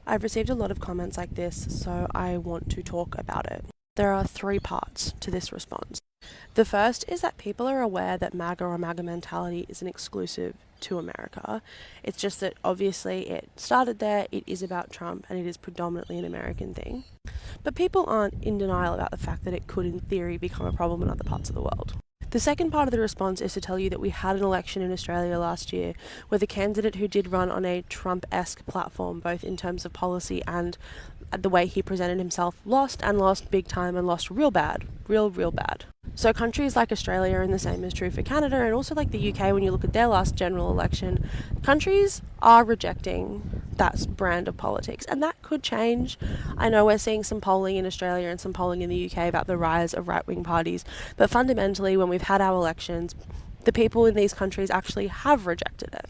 I've received a lot of comments like this, so I want to talk about it. There are 3 parts to this response. The first is that people are aware that MAGA or MAGA mentality isn't exclusive to America. It's just that obviously it started there, it is about Trump, and it is predominantly an American thing. But people aren't in denial about the fact that it could, in theory, become a problem in other parts of the world. The second part of the response is to tell you that we had an election in Australia last year where the candidate who did run on a Trump-esque platform, both in terms of policy and the way he presented himself, lost big time and lost real bad. Real bad. So countries like Australia, and the same is true for Canada, and also like the UK when you look at their last general election, countries are rejecting that brand of politics, and that could change. I know we're seeing some polling in Australia and some polling in the UK about the rise of right-wing parties, but fundamentally when we've had our elections, the people in these countries actually have rejected it.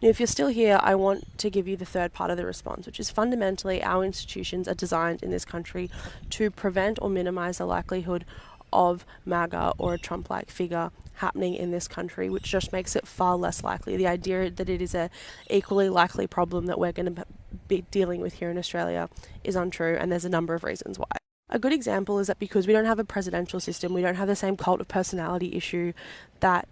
Now, if you're still here, I want to give you the third part of the response, which is fundamentally our institutions are designed in this country to prevent or minimize the likelihood of MAGA or a Trump-like figure happening in this country, which just makes it far less likely. The idea that it is a equally likely problem that we're going to be dealing with here in Australia is untrue, and there's a number of reasons why. A good example is that because we don't have a presidential system, we don't have the same cult of personality issue that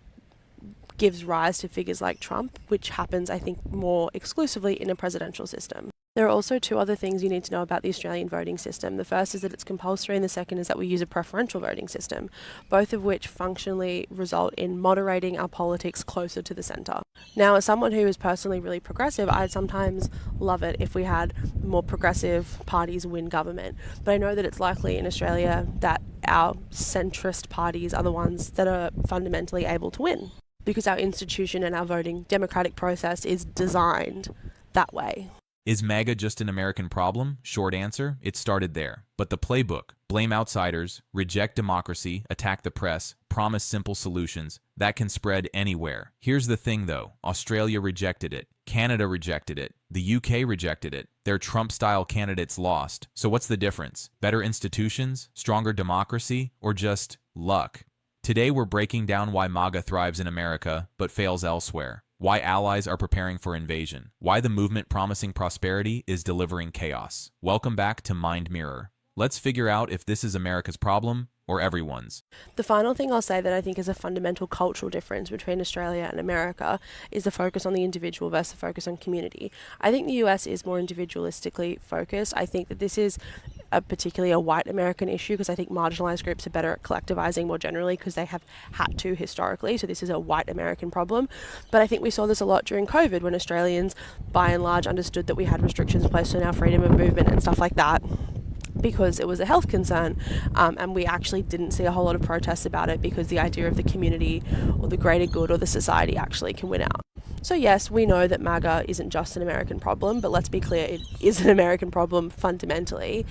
gives rise to figures like Trump, which happens, I think, more exclusively in a presidential system. There are also 2 other things you need to know about the Australian voting system. The first is that it's compulsory, and the second is that we use a preferential voting system, both of which functionally result in moderating our politics closer to the centre. Now, as someone who is personally really progressive, I'd sometimes love it if we had more progressive parties win government. But I know that it's likely in Australia that our centrist parties are the ones that are fundamentally able to win, because our institution and our voting democratic process is designed that way. Is MAGA just an American problem? Short answer, it started there. But the playbook, blame outsiders, reject democracy, attack the press, promise simple solutions, that can spread anywhere. Here's the thing though, Australia rejected it, Canada rejected it, the UK rejected it, their Trump-style candidates lost. So what's the difference? Better institutions, stronger democracy, or just luck? Today we're breaking down why MAGA thrives in America but fails elsewhere. Why allies are preparing for invasion. Why the movement promising prosperity is delivering chaos. Welcome back to Mind Mirror. Let's figure out if this is America's problem or everyone's. The final thing I'll say that I think is a fundamental cultural difference between Australia and America is the focus on the individual versus the focus on community. I think the US is more individualistically focused. I think that this is particularly a white American issue, because I think marginalized groups are better at collectivizing more generally because they have had to historically. So this is a white American problem. But I think we saw this a lot during COVID when Australians by and large understood that we had restrictions placed on our freedom of movement and stuff like that, because it was a health concern, and we actually didn't see a whole lot of protests about it because the idea of the community or the greater good or the society actually can win out. So yes, we know that MAGA isn't just an American problem, but let's be clear, it is an American problem fundamentally.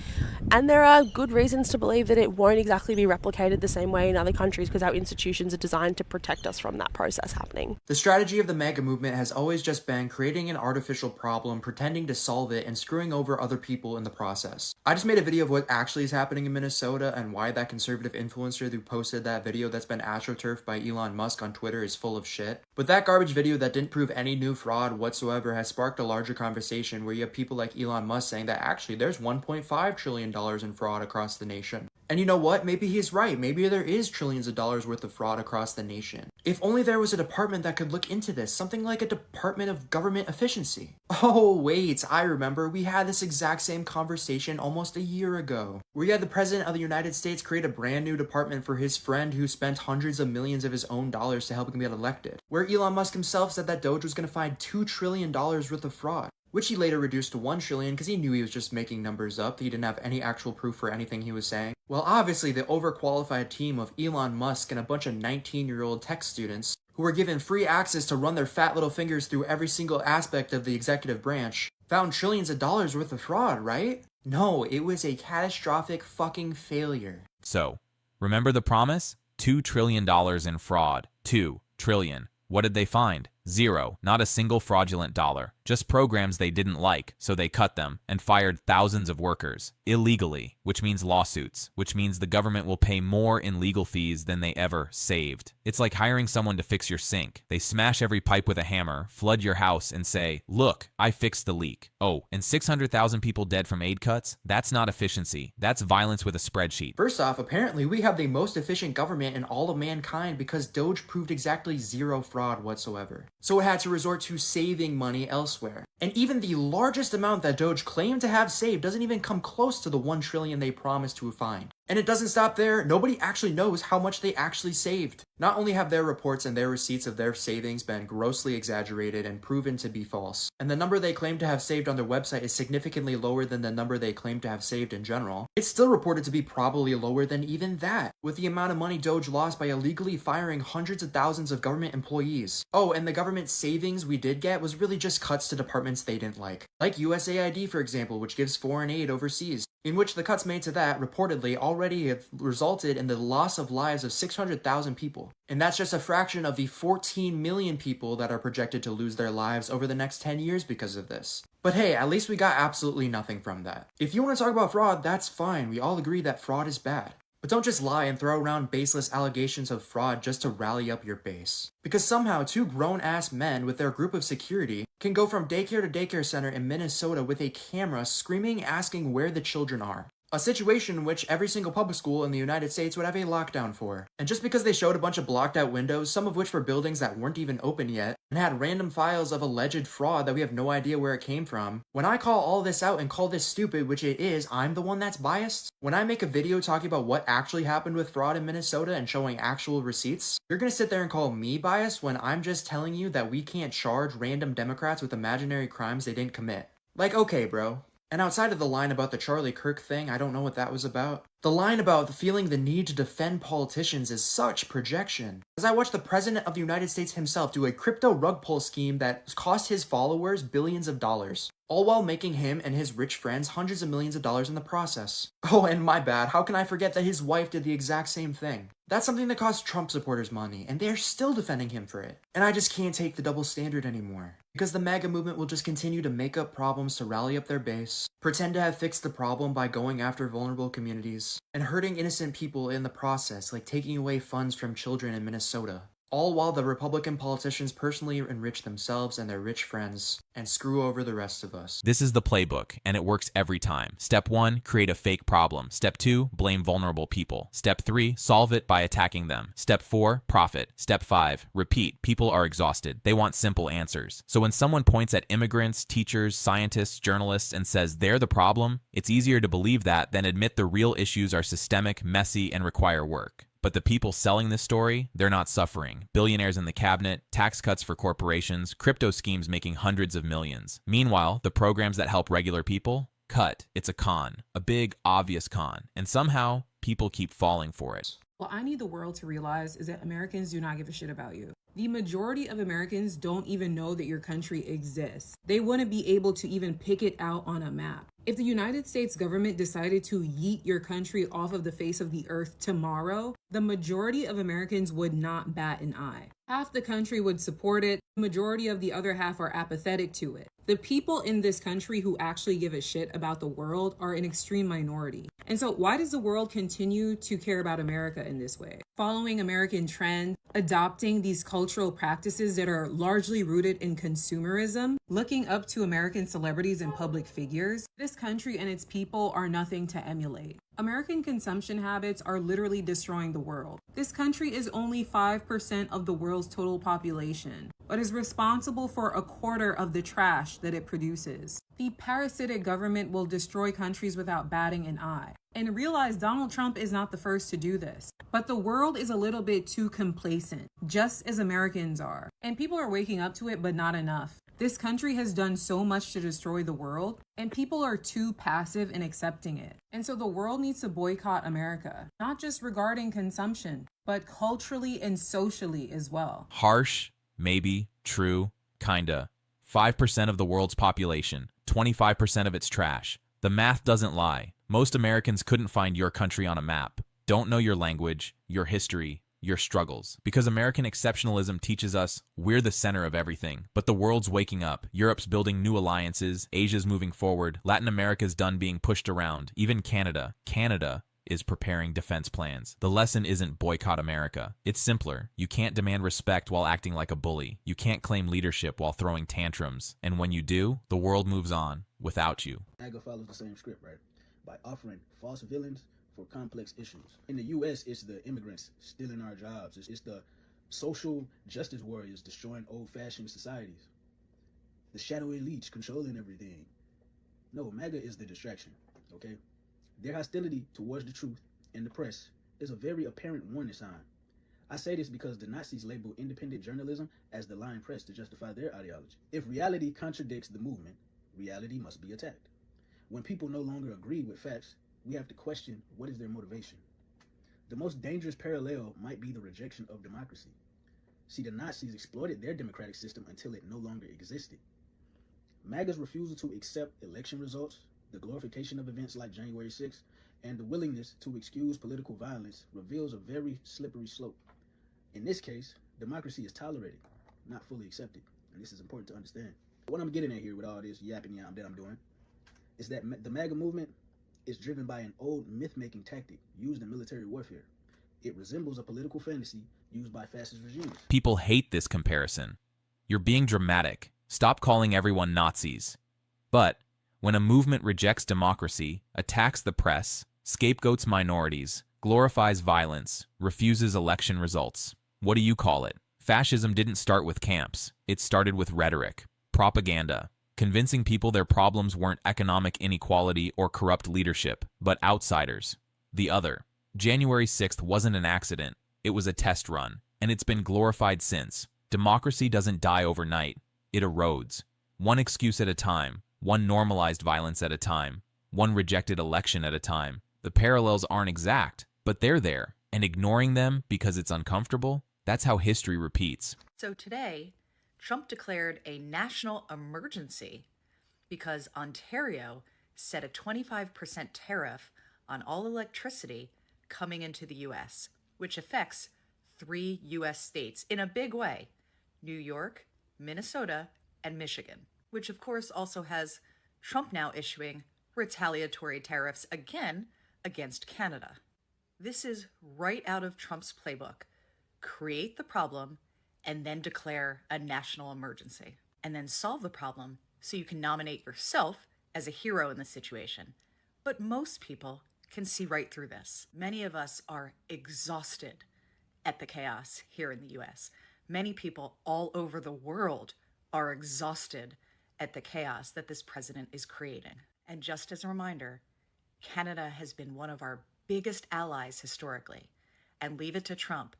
And there are good reasons to believe that it won't exactly be replicated the same way in other countries because our institutions are designed to protect us from that process happening. The strategy of the MAGA movement has always just been creating an artificial problem, pretending to solve it, and screwing over other people in the process. I just made a video of what actually is happening in Minnesota and why that conservative influencer who posted that video that's been astroturfed by Elon Musk on Twitter is full of shit. But that garbage video that didn't prove any new fraud whatsoever has sparked a larger conversation where you have people like Elon Musk saying that actually there's $1.5 trillion in fraud across the nation. And you know what? Maybe he's right. Maybe there is trillions of dollars worth of fraud across the nation. If only there was a department that could look into this, something like a Department of Government Efficiency. Oh wait, I remember. We had this exact same conversation almost a year ago, where you had the President of the United States create a brand new department for his friend who spent hundreds of millions of his own dollars to help him get elected, where Elon Musk himself said that Doge was going to find $2 trillion worth of fraud, which he later reduced to $1 trillion because he knew he was just making numbers up. He didn't have any actual proof for anything he was saying. Well, obviously the overqualified team of Elon Musk and a bunch of 19-year-old tech students who were given free access to run their fat little fingers through every single aspect of the executive branch found trillions of dollars worth of fraud, right? No, it was a catastrophic fucking failure. So, remember the promise? $2 trillion in fraud. 2 trillion. What did they find? Zero. Not a single fraudulent dollar. Just programs they didn't like, so they cut them and fired thousands of workers. Illegally, which means lawsuits, which means the government will pay more in legal fees than they ever saved. It's like hiring someone to fix your sink. They smash every pipe with a hammer, flood your house, and say, "Look, I fixed the leak." Oh, and 600,000 people dead from aid cuts? That's not efficiency. That's violence with a spreadsheet. First off, apparently we have the most efficient government in all of mankind because Doge proved exactly zero fraud whatsoever. So it had to resort to saving money elsewhere. And even the largest amount that Doge claimed to have saved doesn't even come close to the 1 trillion they promised to find. And it doesn't stop there. Nobody actually knows how much they actually saved. Not only have their reports and their receipts of their savings been grossly exaggerated and proven to be false, and the number they claim to have saved on their website is significantly lower than the number they claim to have saved in general, it's still reported to be probably lower than even that, with the amount of money Doge lost by illegally firing hundreds of thousands of government employees. Oh, and the government savings we did get was really just cuts to departments they didn't like USAID, for example, which gives foreign aid overseas, in which the cuts made to that reportedly already have resulted in the loss of lives of 600,000 people. And that's just a fraction of the 14 million people that are projected to lose their lives over the next 10 years because of this. But hey, at least we got absolutely nothing from that. If you want to talk about fraud, that's fine. We all agree that fraud is bad. But don't just lie and throw around baseless allegations of fraud just to rally up your base. Because somehow 2 grown-ass men with their group of security can go from daycare to daycare center in Minnesota with a camera screaming asking where the children are. A situation in which every single public school in the United States would have a lockdown for. And just because they showed a bunch of blocked out windows, some of which were buildings that weren't even open yet, and had random files of alleged fraud that we have no idea where it came from, when I call all this out and call this stupid, which it is, I'm the one that's biased. When I make a video talking about what actually happened with fraud in Minnesota and showing actual receipts, you're gonna sit there and call me biased when I'm just telling you that we can't charge random Democrats with imaginary crimes they didn't commit. Like, okay, bro. And outside of the line about the Charlie Kirk thing, I don't know what that was about. The line about feeling the need to defend politicians is such projection. As I watched the President of the United States himself do a crypto rug pull scheme that cost his followers billions of dollars, all while making him and his rich friends hundreds of millions of dollars in the process. Oh, and my bad, how can I forget that his wife did the exact same thing? That's something that cost Trump supporters money, and they're still defending him for it. And I just can't take the double standard anymore. Because the MAGA movement will just continue to make up problems to rally up their base, pretend to have fixed the problem by going after vulnerable communities, and hurting innocent people in the process, like taking away funds from children in Minnesota. All while the Republican politicians personally enrich themselves and their rich friends, and screw over the rest of us. This is the playbook, and it works every time. Step 1, create a fake problem. Step 2, blame vulnerable people. Step 3, solve it by attacking them. Step 4, profit. Step 5, repeat. People are exhausted. They want simple answers. So when someone points at immigrants, teachers, scientists, journalists, and says they're the problem, it's easier to believe that than admit the real issues are systemic, messy, and require work. But the people selling this story, they're not suffering. Billionaires in the cabinet, tax cuts for corporations, crypto schemes making hundreds of millions. Meanwhile, the programs that help regular people, cut. It's a con. A big, obvious con. And somehow, people keep falling for it. What I need the world to realize is that Americans do not give a shit about you. The majority of Americans don't even know that your country exists. They wouldn't be able to even pick it out on a map. If the United States government decided to yeet your country off of the face of the earth tomorrow, the majority of Americans would not bat an eye. Half the country would support it. The majority of the other half are apathetic to it. The people in this country who actually give a shit about the world are an extreme minority. And so why does the world continue to care about America in this way? Following American trends, adopting these cultural practices that are largely rooted in consumerism, looking up to American celebrities and public figures, this country and its people are nothing to emulate. American consumption habits are literally destroying the world. This country is only 5% of the world's total population, but is responsible for a quarter of the trash that it produces. The parasitic government will destroy countries without batting an eye. And realize Donald Trump is not the first to do this. But the world is a little bit too complacent, just as Americans are. And people are waking up to it, but not enough. This country has done so much to destroy the world, and people are too passive in accepting it. And so the world needs to boycott America, not just regarding consumption, but culturally and socially as well. Harsh, maybe, true, kinda. 5% of the world's population, 25% of its trash. The math doesn't lie. Most Americans couldn't find your country on a map, don't know your language, your history, your struggles. Because American exceptionalism teaches us we're the center of everything. But the world's waking up. Europe's building new alliances. Asia's moving forward. Latin America's done being pushed around. Even Canada. Canada is preparing defense plans. The lesson isn't boycott America. It's simpler. You can't demand respect while acting like a bully. You can't claim leadership while throwing tantrums. And when you do, the world moves on without you. MAGA follows the same script, right? By offering false villains for complex issues. In the U.S., it's the immigrants stealing our jobs. It's the social justice warriors destroying old-fashioned societies. The shadow elites controlling everything. No, MAGA is the distraction, okay? Their hostility towards the truth and the press is a very apparent warning sign. I say this because the Nazis labeled independent journalism as the lying press to justify their ideology. If reality contradicts the movement, reality must be attacked. When people no longer agree with facts, we have to question what is their motivation. The most dangerous parallel might be the rejection of democracy. See, the Nazis exploited their democratic system until it no longer existed. MAGA's refusal to accept election results, the glorification of events like January 6th, and the willingness to excuse political violence reveals a very slippery slope. In this case, democracy is tolerated, not fully accepted, and this is important to understand. What I'm getting at here with all this yapping that I'm doing is that the MAGA movement is driven by an old myth-making tactic used in military warfare. It resembles a political fantasy used by fascist regimes. People hate this comparison. You're being dramatic. Stop calling everyone Nazis. But when a movement rejects democracy, attacks the press, scapegoats minorities, glorifies violence, refuses election results, what do you call it? Fascism didn't start with camps. It started with rhetoric, propaganda, convincing people their problems weren't economic inequality or corrupt leadership, but outsiders. The other. January 6th wasn't an accident. It was a test run, and it's been glorified since. Democracy doesn't die overnight. It erodes. One excuse at a time. One normalized violence at a time, one rejected election at a time. The parallels aren't exact, but they're there, and ignoring them because it's uncomfortable, that's how history repeats. So today, Trump declared a national emergency because Ontario set a 25% tariff on all electricity coming into the U.S., which affects 3 U.S. states in a big way: New York, Minnesota, and Michigan, which of course also has Trump now issuing retaliatory tariffs again against Canada. This is right out of Trump's playbook. Create the problem and then declare a national emergency, and then solve the problem so you can nominate yourself as a hero in the situation. But most people can see right through this. Many of us are exhausted at the chaos here in the US. Many people all over the world are exhausted at the chaos that this president is creating. And just as a reminder, Canada has been one of our biggest allies historically, and leave it to Trump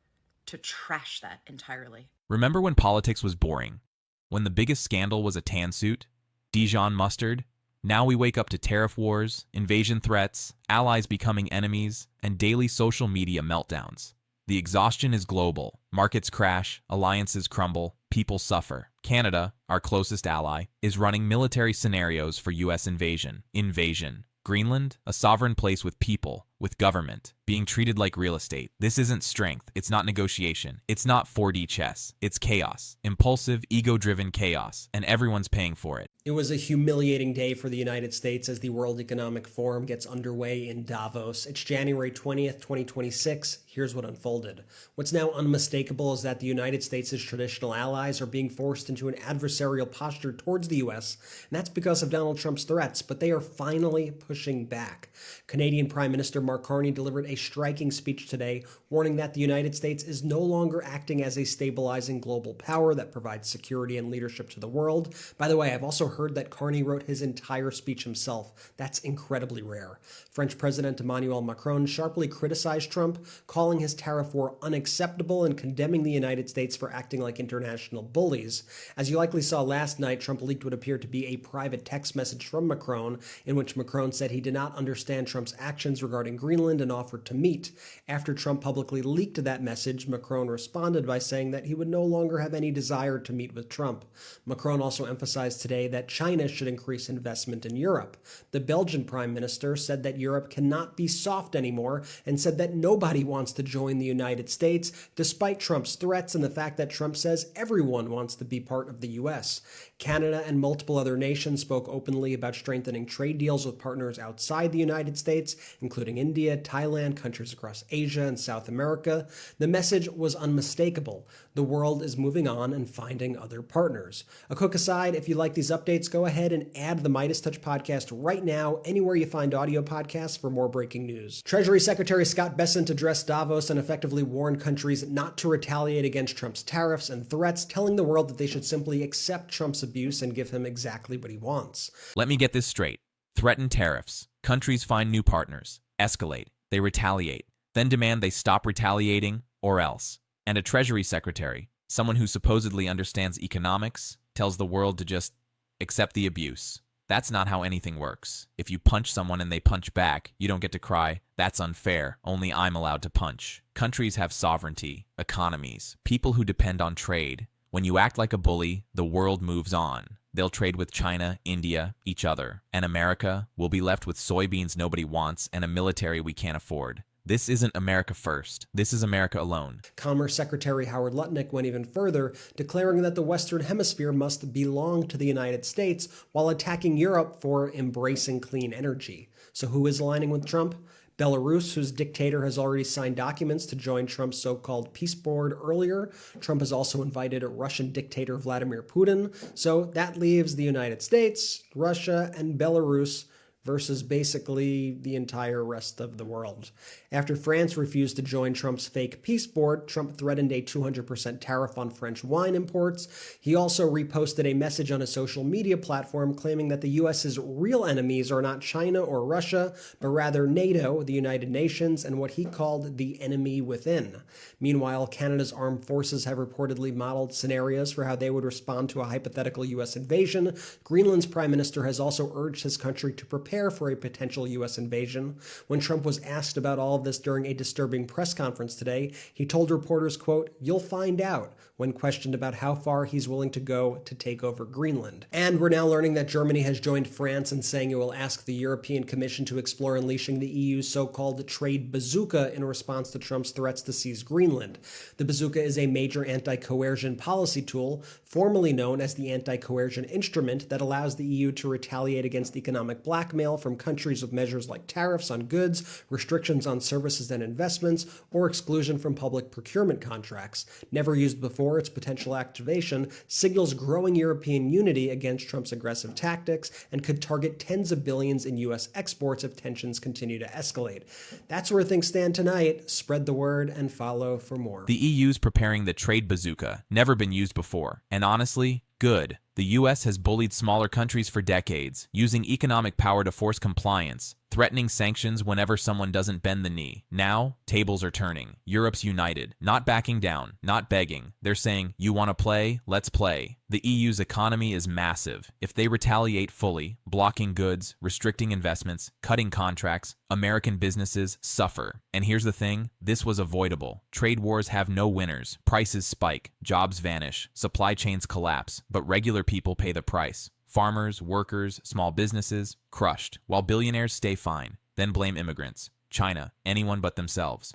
to trash that entirely. Remember when politics was boring? When the biggest scandal was a tan suit? Dijon mustard? Now we wake up to tariff wars, invasion threats, allies becoming enemies, and daily social media meltdowns. The exhaustion is global. Markets crash, alliances crumble, people suffer. Canada, our closest ally, is running military scenarios for U.S. invasion. Greenland, a sovereign place with people, with government, being treated like real estate. This isn't strength. It's not negotiation. It's not 4D chess. It's chaos. Impulsive, ego-driven chaos. And everyone's paying for it. It was a humiliating day for the United States as the World Economic Forum gets underway in Davos. It's January 20th, 2026. Here's what unfolded. What's now unmistakable is that the United States' traditional allies are being forced into an adversarial posture towards the U.S., and that's because of Donald Trump's threats, but they are finally pushing back. Canadian Prime Minister Mark Carney delivered a striking speech today, warning that the United States is no longer acting as a stabilizing global power that provides security and leadership to the world. By the way, I've also heard that Carney wrote his entire speech himself. That's incredibly rare. French President Emmanuel Macron sharply criticized Trump, calling his tariff war unacceptable and condemning the United States for acting like international bullies. As you likely saw last night, Trump leaked what appeared to be a private text message from Macron, in which Macron said he did not understand Trump's actions regarding Greenland and offered to meet. After Trump publicly publicly leaked that message, Macron responded by saying that he would no longer have any desire to meet with Trump. Macron also emphasized today that China should increase investment in Europe. The Belgian Prime Minister said that Europe cannot be soft anymore and said that nobody wants to join the United States, despite Trump's threats and the fact that Trump says everyone wants to be part of the U.S. Canada and multiple other nations spoke openly about strengthening trade deals with partners outside the United States, including India, Thailand, countries across Asia and South America. The message was unmistakable. The world is moving on and finding other partners. A quick aside, if you like these updates, go ahead and add the Midas Touch podcast right now, anywhere you find audio podcasts for more breaking news. Treasury Secretary Scott Bessent addressed Davos and effectively warned countries not to retaliate against Trump's tariffs and threats, telling the world that they should simply accept Trump's abuse and give him exactly what he wants. Let me get this straight. Threaten tariffs. Countries find new partners. Escalate. They retaliate. Then demand they stop retaliating, or else. And a Treasury Secretary, someone who supposedly understands economics, tells the world to just accept the abuse. That's not how anything works. If you punch someone and they punch back, you don't get to cry, "That's unfair, only I'm allowed to punch." Countries have sovereignty, economies, people who depend on trade. When you act like a bully, the world moves on. They'll trade with China, India, each other. And America will be left with soybeans nobody wants and a military we can't afford. This isn't America first. This is America alone. Commerce Secretary Howard Lutnick went even further, declaring that the Western Hemisphere must belong to the United States while attacking Europe for embracing clean energy. So who is aligning with Trump? Belarus, whose dictator has already signed documents to join Trump's so-called peace board earlier. Trump has also invited Russian dictator Vladimir Putin. So that leaves the United States, Russia, and Belarus versus basically the entire rest of the world. After France refused to join Trump's fake peace board, Trump threatened a 200% tariff on French wine imports. He also reposted a message on a social media platform claiming that the U.S.'s real enemies are not China or Russia, but rather NATO, the United Nations, and what he called the enemy within. Meanwhile, Canada's armed forces have reportedly modeled scenarios for how they would respond to a hypothetical U.S. invasion. Greenland's prime minister has also urged his country to prepare for a potential U.S. invasion. When Trump was asked about all of this during a disturbing press conference today, he told reporters, quote, "You'll find out," when questioned about how far he's willing to go to take over Greenland. And we're now learning that Germany has joined France in saying it will ask the European Commission to explore unleashing the EU's so-called trade bazooka in response to Trump's threats to seize Greenland. The bazooka is a major anti-coercion policy tool, formerly known as the anti-coercion instrument, that allows the EU to retaliate against economic blackmail from countries with measures like tariffs on goods, restrictions on services and investments, or exclusion from public procurement contracts. Never used before, its potential activation signals growing European unity against Trump's aggressive tactics and could target tens of billions in U.S. exports if tensions continue to escalate. That's where things stand tonight. Spread the word and follow for more. The EU's preparing the trade bazooka, never been used before. And honestly, good. The U.S. has bullied smaller countries for decades, using economic power to force compliance, threatening sanctions whenever someone doesn't bend the knee. Now, tables are turning. Europe's united, not backing down, not begging. They're saying, "You want to play? Let's play." The EU's economy is massive. If they retaliate fully, blocking goods, restricting investments, cutting contracts, American businesses suffer. And here's the thing, this was avoidable. Trade wars have no winners. Prices spike, jobs vanish, supply chains collapse, but regular people pay the price. Farmers, workers, small businesses, crushed, while billionaires stay fine, then blame immigrants, China, anyone but themselves.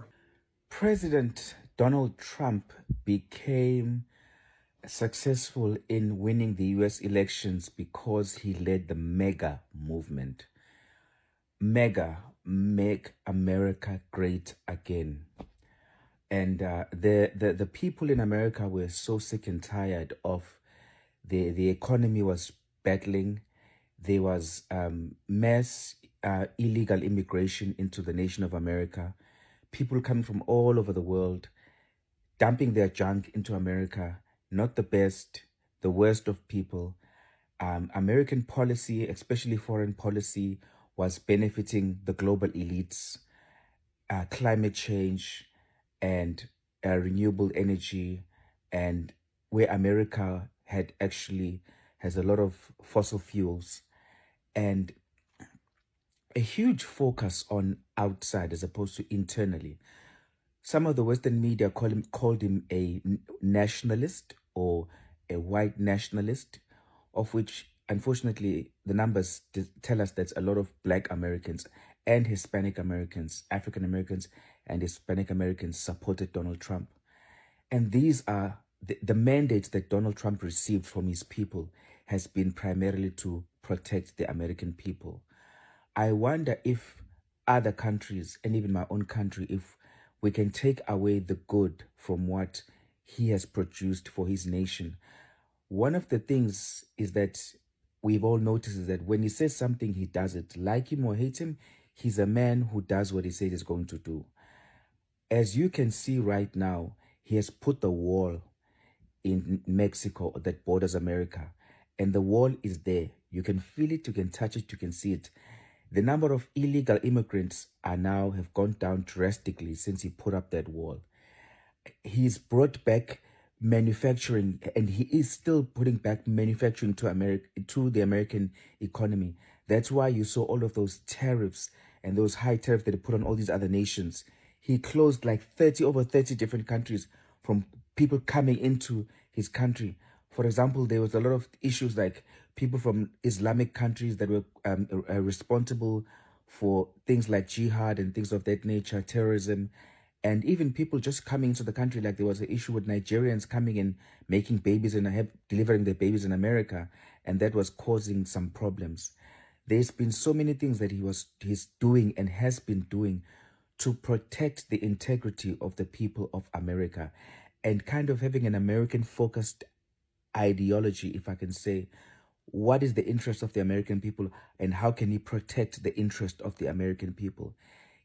President Donald Trump became successful in winning the US elections because he led the MAGA movement. MAGA, Make America Great Again. And the people in America were so sick and tired of the economy was battling. There was mass illegal immigration into the nation of America. People coming from all over the world, dumping their junk into America. Not the best, the worst of people. American policy, especially foreign policy, was benefiting the global elites. Climate change and renewable energy, and where America has a lot of fossil fuels, and a huge focus on outside as opposed to internally. Some of the Western media called him a nationalist or a white nationalist, of which, unfortunately, the numbers tell us that a lot of Black Americans and Hispanic Americans, African Americans and Hispanic Americans supported Donald Trump. And these are the mandates that Donald Trump received from his people has been primarily to protect the American people. I wonder if other countries, and even my own country, if we can take away the good from what he has produced for his nation. One of the things is that we've all noticed is that when he says something, he does it. Like him or hate him, he's a man who does what he says he's going to do. As you can see right now, he has put the wall in Mexico that borders America, and the wall is there. You can feel it, you can touch it, you can see it. The number of illegal immigrants have gone down drastically since he put up that wall. He's brought back manufacturing, and he is still putting back manufacturing to the American economy. That's why you saw all of those tariffs and those high tariffs that he put on all these other nations. He closed like over 30 different countries from people coming into his country. For example, there was a lot of issues like people from Islamic countries that were responsible for things like jihad and things of that nature, terrorism, and even people just coming into the country. Like there was an issue with Nigerians coming and making babies and delivering their babies in America, and that was causing some problems. There's been so many things that he's doing and has been doing to protect the integrity of the people of America, and kind of having an American-focused ideology, if I can say. What is the interest of the American people, and how can he protect the interest of the American people?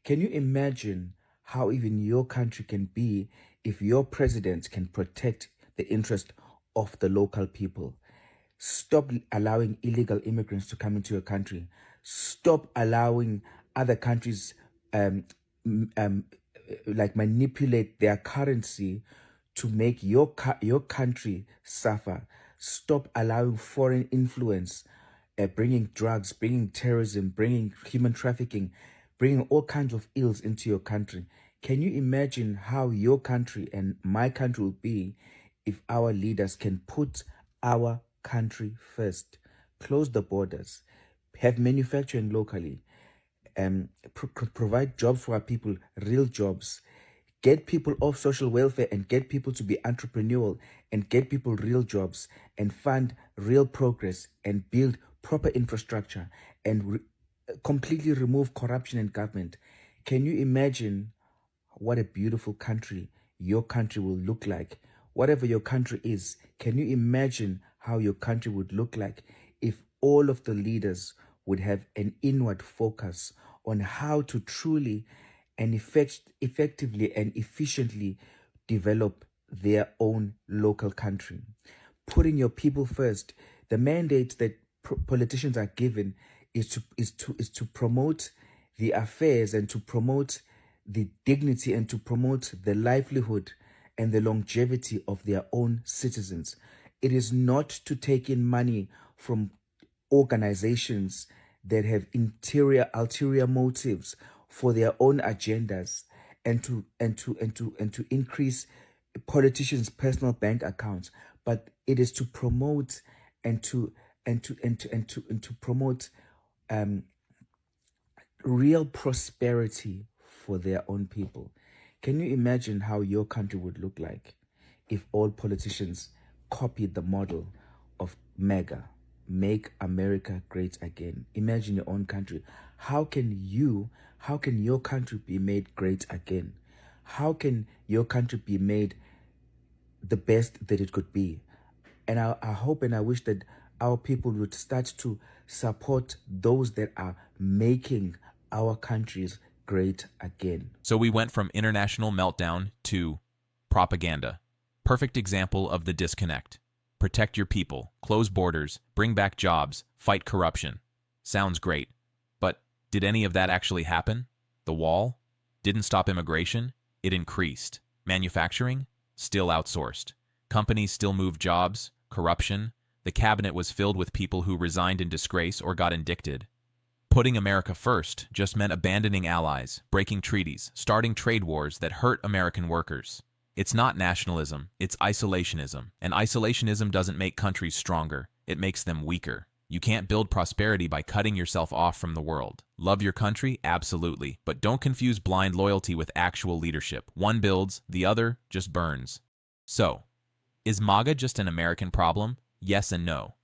Can you imagine how even your country can be if your president can protect the interest of the local people? Stop allowing illegal immigrants to come into your country. Stop allowing other countries manipulate their currency to make your country suffer. Stop allowing foreign influence, bringing drugs, bringing terrorism, bringing human trafficking, bringing all kinds of ills into your country. Can you imagine how your country and my country will be if our leaders can put our country first? Close the borders, have manufacturing locally, provide jobs for our people, real jobs. Get people off social welfare and get people to be entrepreneurial and get people real jobs and fund real progress and build proper infrastructure and completely remove corruption in government. Can you imagine what a beautiful country your country will look like? Whatever your country is, can you imagine how your country would look like if all of the leaders would have an inward focus on how to truly and effectively and efficiently develop their own local country? Putting your people first. The mandate that politicians are given is to promote the affairs and to promote the dignity and to promote the livelihood and the longevity of their own citizens. It is not to take in money from organizations that have ulterior motives for their own agendas and to increase politicians' personal bank accounts, but it is to promote and to promote real prosperity for their own people. Can you imagine how your country would look like if all politicians copied the model of MAGA, Make America Great Again? Imagine your own country. How can your country be made great again? How can your country be made the best that it could be? And I hope and I wish that our people would start to support those that are making our countries great again. So we went from international meltdown to propaganda. Perfect example of the disconnect. Protect your people, close borders, bring back jobs, fight corruption. Sounds great. But did any of that actually happen? The wall didn't stop immigration, it increased. Manufacturing still outsourced. Companies still moved jobs, corruption. The cabinet was filled with people who resigned in disgrace or got indicted. Putting America first just meant abandoning allies, breaking treaties, starting trade wars that hurt American workers. It's not nationalism, it's isolationism. And isolationism doesn't make countries stronger, it makes them weaker. You can't build prosperity by cutting yourself off from the world. Love your country? Absolutely. But don't confuse blind loyalty with actual leadership. One builds, the other just burns. So, is MAGA just an American problem? Yes and no.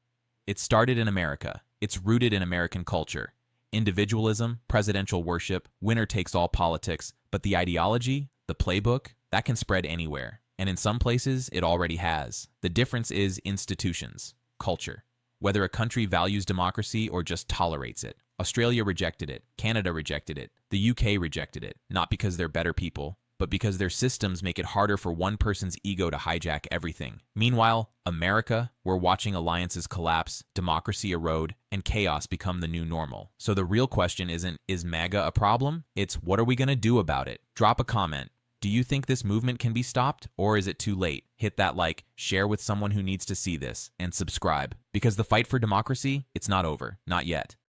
It started in America. It's rooted in American culture. Individualism, presidential worship, winner-takes-all politics. But the ideology, the playbook, that can spread anywhere. And in some places, it already has. The difference is institutions, culture. Whether a country values democracy or just tolerates it. Australia rejected it. Canada rejected it. The UK rejected it. Not because they're better people, but because their systems make it harder for one person's ego to hijack everything. Meanwhile, America, we're watching alliances collapse, democracy erode, and chaos become the new normal. So the real question isn't, is MAGA a problem? It's, what are we going to do about it? Drop a comment. Do you think this movement can be stopped, or is it too late? Hit that like, share with someone who needs to see this, and subscribe. Because the fight for democracy, it's not over. Not yet.